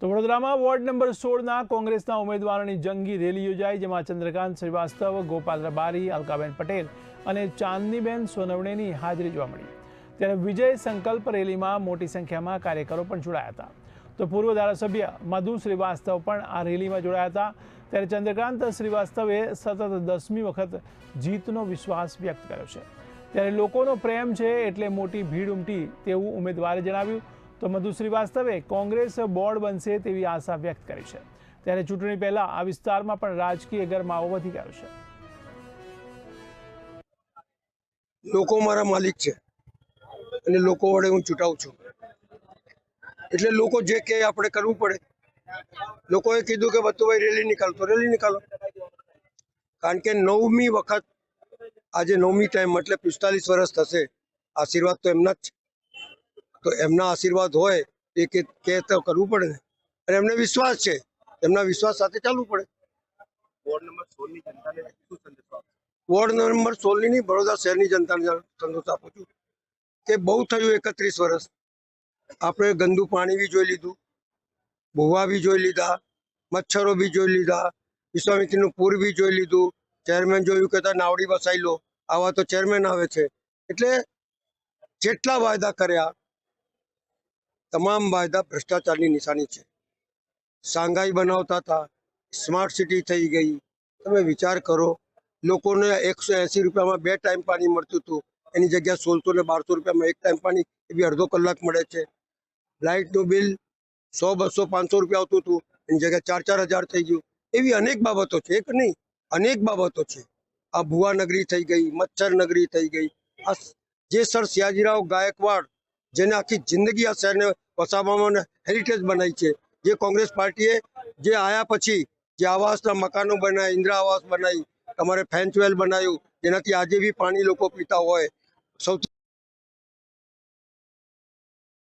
તો વડોદરામાં ward number 16ના કોંગ્રેસના ઉમેદવારોની જંગી રેલી યોજાઈ, જેમાં ચંદ્રકાંત શ્રીવાસ્તવ, ગોપાલ રબારી, અલકાબેન પટેલ અને ચાંદનીબેન સોનવણેની હાજરી જોવા મળી। ત્યારે વિજય સંકલ્પ રેલીમાં મોટી સંખ્યામાં કાર્યકરો પણ જોડાયા હતા। તો પૂર્વ ધારાસભ્ય મધુ શ્રીવાસ્તવ પણ આ રેલીમાં જોડાયા હતા। ત્યારે ચંદ્રકાંત શ્રીવાસ્તવે સતત 10મી વખત જીતનો વિશ્વાસ વ્યક્ત કર્યો છે। ત્યારે લોકોનો પ્રેમ છે એટલે મોટી ભીડ ઉમટી તેવું ઉમેદવારે જણાવ્યું। તો મધુ શ્રીવાસ્તવે કોંગ્રેસ બોર્ડ બનશે તેવી આશા વ્યક્ત કરી છે। ત્યારે ચૂંટણી પહેલા આ વિસ્તારમાં પણ રાજકીય ગરમાવો વધી ગયો છે। લોકો મારા માલિક છે અને લોકો વડે હું ચૂંટાઉં છું, એટલે લોકો જે કહે આપણે કરવું પડે। લોકોએ કીધું કે વતુભાઈ રેલી નીકાળો તો રેલી નીકાળો, કારણ કે 9મી વખત આજે 9મી ટાઈમ એટલે 45 વર્ષ થશે। આશીર્વાદ તો એમના જ છે, તો એમના આશીર્વાદ હોય એ કે તો કરવું પડે ને, અને એમને વિશ્વાસ છે, એમના વિશ્વાસ સાથે ચાલવું પડે। વોર્ડ નંબર 16 ની બરોડા શહેરની જનતાને સંદેશ આપું છું કે બહુ થયું 31 વર્ષ। આપણે ગંદુ પાણી બી જોઈ લીધું, ભૂવા બી જોઈ લીધા, મચ્છરો બી જોઈ લીધા, વિશ્વામિત્રીનું પૂર બી જોઈ લીધું। ચેરમેન જોયું કે નાવડી વસાઈ લો, આવા તો ચેરમેન આવે છે। એટલે જેટલા વાયદા કર્યા તમામ વાયદા ભ્રષ્ટાચારની નિશાની છે। શાંઘાઈ બનાવતા હતા, સ્માર્ટ સિટી થઈ ગઈ। તમે વિચાર કરો, લોકોને 180 રૂપિયામાં 2 ટાઈમ પાણી મળતું હતું, એની જગ્યાએ 1600 ને 1200 રૂપિયામાં 1 ટાઈમ પાણી એ બી અડધો કલાક મળે છે। લાઇટનું બિલ 100, 200, 500 રૂપિયા આવતું હતું, એની જગ્યાએ 4-4 હજાર થઈ ગયું। એવી અનેક બાબતો છે, એક નહીં અનેક બાબતો છે। આ ભુવા નગરી થઈ ગઈ, મચ્છર નગરી થઈ ગઈ। આ જે સર સયાજીરાવ ગાયકવાડ જેને આખી જિંદગી આ શહેરને વસાવવામાં હેરિટેજ બનાવી છે, જે કોંગ્રેસ પાર્ટીએ જે આયા પછી જે આવાસના મકાનો બનાવ્યા, ઇન્દિરા આવાસ બનાવી, તમારે ફેન્ચવેલ બનાવ્યું, જેનાથી આજે બી પાણી લોકો પીતા હોય। સૌથી